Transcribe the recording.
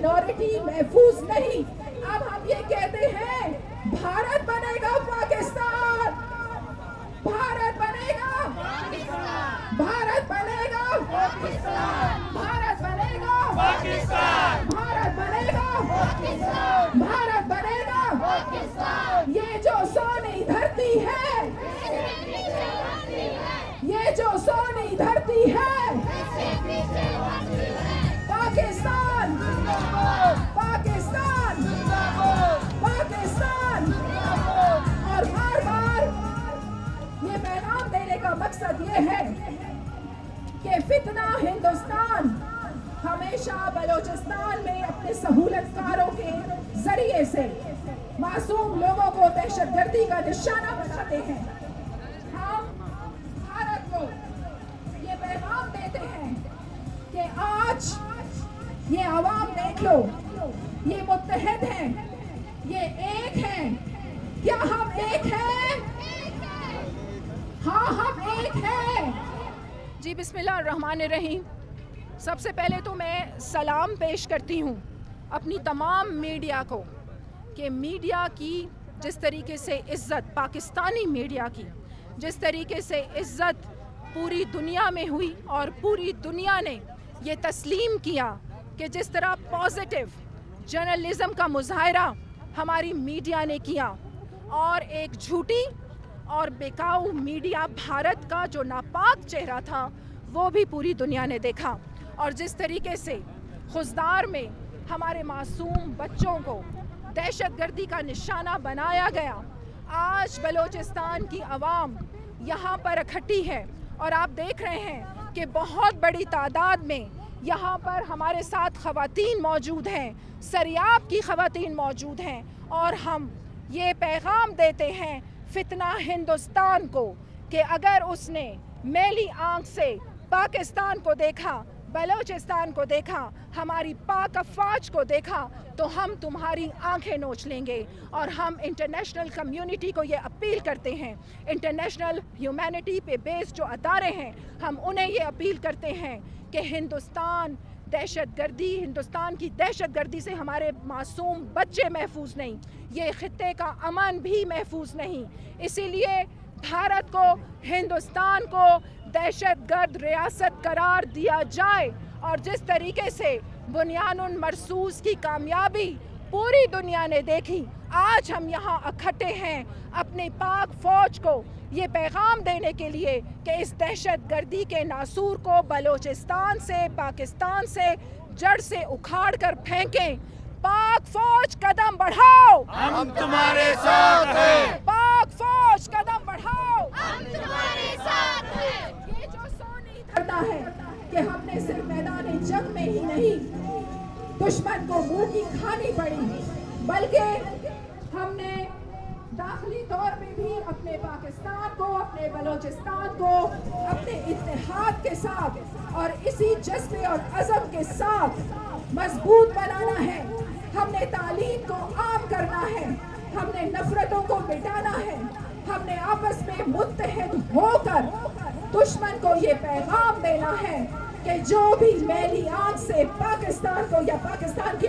Minority महफूज नहीं। अब हम ये कहते हैं भारत बनेगा पाकिस्तान, भारत बनेगा पाकिस्तान, भारत बनेगा पाकिस्तान, भारत बनेगा पाकिस्तान, भारत बनेगा पाकिस्तान, भारत बनेगा पाकिस्तान। ये जो सोनी धरती है, ये जो सोनी धरती है, पाकिस्तान पाकिस्तान पाकिस्तान। और बार बार ये पैगाम देने का मकसद ये है कि फितना हिंदुस्तान हमेशा बलोचिस्तान में अपने सहूलतकारों के जरिए से मासूम लोगों को दहशतगर्दी का निशाना बनाते हैं। हम भारत को ये पैगाम देते हैं कि आज ये आवाम देख लो, ये मुत्तहद हैं, ये एक हैं। क्या हम एक हैं? हाँ, हम एक हैं। जी बिस्मिल्लाहिर्रहमानिर्रहीम। सबसे पहले तो मैं सलाम पेश करती हूँ अपनी तमाम मीडिया को कि मीडिया की जिस तरीके से इज़्ज़त, पाकिस्तानी मीडिया की जिस तरीके से इज़्ज़त पूरी दुनिया में हुई और पूरी दुनिया ने ये तस्लीम किया कि जिस तरह पॉजिटिव जर्नलिज़म का मुज़ाहरा हमारी मीडिया ने किया और एक झूठी और बेकाऊ मीडिया भारत का जो नापाक चेहरा था वो भी पूरी दुनिया ने देखा। और जिस तरीके से खुजदार में हमारे मासूम बच्चों को दहशतगर्दी का निशाना बनाया गया, आज बलोचिस्तान की आवाम यहाँ पर इकट्ठी है और आप देख रहे हैं कि बहुत बड़ी तादाद में यहाँ पर हमारे साथ ख़वातीन मौजूद हैं, सरियाब की ख़वातीन मौजूद हैं। और हम ये पैगाम देते हैं फितना हिंदुस्तान को कि अगर उसने मैली आँख से पाकिस्तान को देखा, बलोचिस्तान को देखा, हमारी पाक अफ़वाज को देखा, तो हम तुम्हारी आंखें नोच लेंगे। और हम इंटरनेशनल कम्युनिटी को ये अपील करते हैं, इंटरनेशनल ह्यूमैनिटी पे बेस्ड जो अदारे हैं, हम उन्हें ये अपील करते हैं कि हिंदुस्तान की दहशतगर्दी से हमारे मासूम बच्चे महफूज नहीं, ये खित्ते का अमन भी महफूज नहीं। इसीलिए भारत को, हिंदुस्तान को दहशतगर्द रियासत करार दिया जाए। और जिस तरीके से बुनियानुन मरसूस की कामयाबी पूरी दुनिया ने देखी, आज हम यहाँ इकट्ठे हैं अपनी पाक फौज को ये पैगाम देने के लिए कि इस दहशतगर्दी के नासूर को बलोचिस्तान से, पाकिस्तान से जड़ से उखाड़ कर फेंकें। पाक फौज कदम बढ़ाओ, हम तुम्हारे साथ हैं। पाक फौज कदम बढ़ाओ, हम तुम्हारे साथ हैं। ये जो सोनी करता है कि हमने सिर्फ मैदान जंग में ही नहीं दुश्मन को मुंह की खानी पड़ी, बल्कि हमने दाखिली तौर पे भी अपने पाकिस्तान को, अपने बलोचिस्तान को अपने इत्तेहाद के साथ और इसी जज्बे और अज़म के साथ मजबूत बनाना है। हमने तालीम को आम करना है, हमने नफरतों को मिटाना है, हमने आपस में मुत्तहद होकर दुश्मन को ये पैगाम देना है कि जो भी मैली आंख से पाकिस्तान को या पाकिस्तान की